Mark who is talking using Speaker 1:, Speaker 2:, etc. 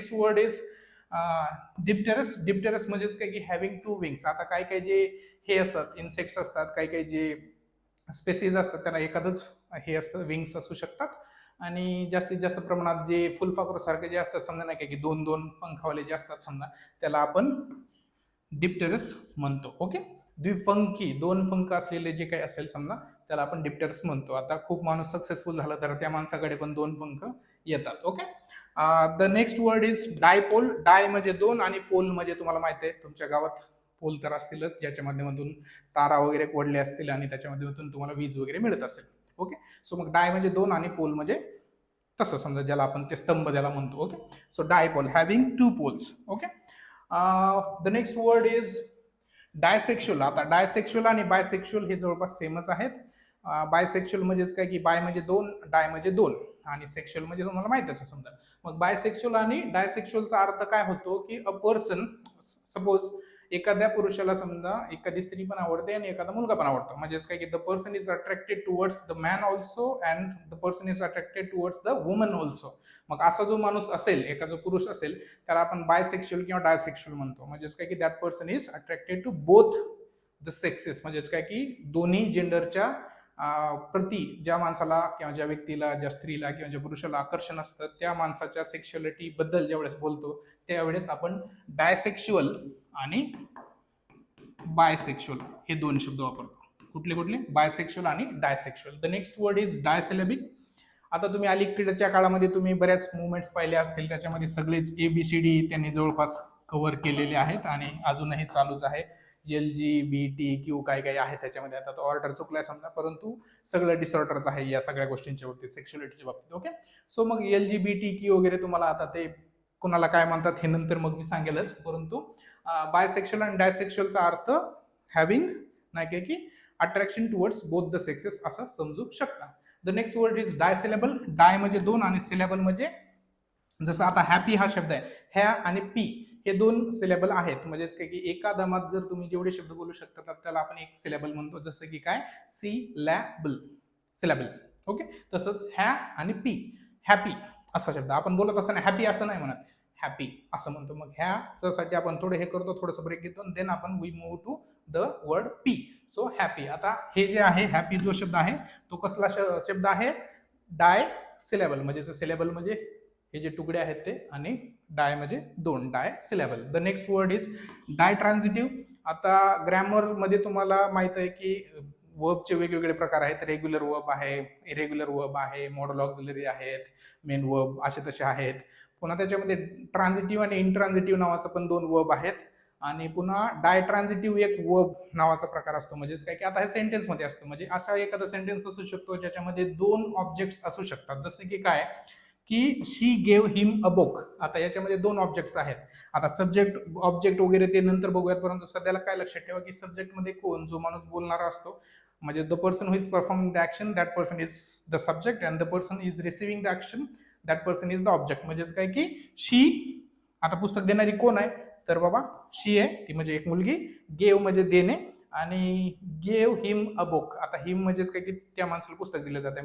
Speaker 1: Next word is dipterous. Dipterous म्हणजेच काय की हॅव्हिंग टू विंग्स. आता काय काय जे हे असतात इन्सेक्ट्स असतात, काही काही जे स्पेसीज असतात त्यांना एखादंच हे असतं, विंग्स असू शकतात. आणि जास्तीत जास्त प्रमाणात जे फुलपाखरू सारखे जे असतात समजा नाही का की दोन दोन पंखावाले जे असतात समजा, त्याला आपण डिप्टेरस म्हणतो. ओके, द्विपंखी दोन पंख असलेले जे काही असेल समजा त्याला आपण डिप्टेरस म्हणतो. आता खूप माणूस सक्सेसफुल झाला तर त्या माणसाकडे पण दोन पंख येतात. Okay, the next word is dipole. Di म्हणजे दोन आणि पोल म्हणजे तुम्हाला माहिती आहे तुमच्या गावात पोल तर असतीलच ज्याच्या माध्यमातून तारा वगैरे कोडले असतील आणि त्याच्या माध्यमातून तुम्हाला वीज वगैरे मिळत असेल. ओके, सो मग डाय म्हणजे दोन आणि पोल म्हणजे तसं समजा ज्याला आपण ते स्तंभ ज्याला म्हणतो. Okay, so dipole having two poles. Okay, the next word is disexual. आता डायसेक्शुअल आणि बायसेक्शुअल हे जवळपास सेमच आहेत. बायसेक्शुअल म्हणजेच काय की बाय म्हणजे दोन, डाय म्हणजे दोन आणि सेक्शुअल म्हणजे तुम्हाला माहितीच आहे समजा. मग बायसेक्शुअल आणि डायसेक्शुअलचा अर्थ काय होतो की अ पर्सन, सपोज एखाद्या पुरुषाला समजा एखादी स्त्री पण आवडते आणि एखादा मुलगा पण आवडतो, म्हणजेच काय की the person is attracted towards the man also and the person is attracted towards the woman also. मग असा जो माणूस असेल, एखादा पुरुष असेल, त्याला आपण बायसेक्शुअल किंवा डायसेक्शुअल म्हणतो. म्हणजेच काय की that person is attracted to both the sexes. म्हणजेच काय की दोन्ही जेंडरच्या प्रति ज्या माणसाला किंवा ज्या व्यक्तीला, ज्या स्त्रीला किंवा ज्या पुरुषाला आकर्षण असतं त्या माणसाच्या सेक्शुअलिटी बद्दल ज्यावेळेस बोलतो त्यावेळेस आपण डायसेक्शुअल आणि बायसेक्शुअल हे दोन शब्द वापरतो. कुठले कुठले? बायसेक्शुअल आणि disexual. The next word is disyllabic. आता तुम्ही अलीकडच्या काळामध्ये तुम्ही बऱ्याच मुवमेंट्स पाहिले असतील, त्याच्यामध्ये सगळेच ABCD त्यांनी जवळपास कव्हर केलेले आहेत आणि अजूनही चालूच आहे. LGBTQ काय काय आहे त्याच्यामध्ये. आता तो ऑर्डर चुकलाय समजा, परंतु सगळं डिसऑर्डरच आहे या सगळ्या गोष्टींच्या बाबतीत, सेक्शुअलिटीच्या बाबतीत. ओके, सो मग LGBTQ वगैरे तुम्हाला आता ते कोणाला काय म्हणतात हे नंतर मग मी सांगेलच, परंतु बायसेक्शुअल आणि डायसेक्शुअलचा अर्थ हॅव्हिंग नाही काय की attraction towards both the sexes असं समजू शकता. The next word is disyllable. Di म्हणजे दोन आणि सिलेबल म्हणजे जसं आता हॅपी हा शब्द आहे, ह्या आणि पी हे दोन सिलेबल आहेत. म्हणजे काय की एका दमात जर तुम्ही जेवढे शब्द बोलू शकता तर त्याला आपण एक सिलेबल म्हणतो. जसं की काय, सिलॅबल, सिलेबल. ओके, तसंच ह्या आणि पी, हॅपी असा शब्द आपण बोलत असताना हॅपी असं नाही म्हणत, हॅपी असं म्हणतो. मग ह्यासाठी आपण थोडं हे करतो, थोडंसं ब्रेक घेतो, देन आपण we move to the word P. So happy. आता हे जे आहे हॅपी जो शब्द आहे तो कसला शब्द आहे? डाय सिलेबल. म्हणजे सिलेबल म्हणजे हे जे तुकडे आहेत ते, आणि डाय म्हणजे दोन, di syllable. The next word is ditransitive. आता ग्रॅमर मध्ये तुम्हाला माहित आहे की वर्बचे वेगवेगळे प्रकार आहेत. रेग्युलर वर्ब आहे, इरेग्युलर वर्ब आहे, मॉडल ऑक्झिलरी आहेत, मेन वर्ब असे तसे आहेत. पुन्हा त्याच्यामध्ये ट्रान्झिटिव्ह आणि इनट्रान्झिटिव्ह नावाचं पण दोन वर्ब आहेत. आणि पुन्हा डाय ट्रान्झिटिव्ह एक वर्ब नावाचा प्रकार असतो. म्हणजे काय की आता हे सेंटेन्स मध्ये असतं. म्हणजे असा एखादा सेंटेन्स असू शकतो ज्याच्यामध्ये दोन ऑब्जेक्ट्स असू शकतात. जसे की काय की शी गेव हिम अ बुक. आता याच्यामध्ये दोन ऑब्जेक्ट्स आहेत. आता सब्जेक्ट ऑब्जेक्ट वगैरे ते नंतर बघूयात, परंतु सध्याला काय लक्षात ठेवा की सब्जेक्ट मध्ये कोण, जो माणूस बोलणारा असतो, म्हणजे the person who is performing the action that person is the subject and the person is receiving the action that person is the object. म्हणजेच काय की शी, आता पुस्तक देणारी कोण आहे तर बाबा शी आहे, ती म्हणजे एक मुलगी. गेव म्हणजे देणे आणि गेव हिम अ बुक. आता हिम म्हणजेच काय की त्या माणसाला पुस्तक दिलं जाते.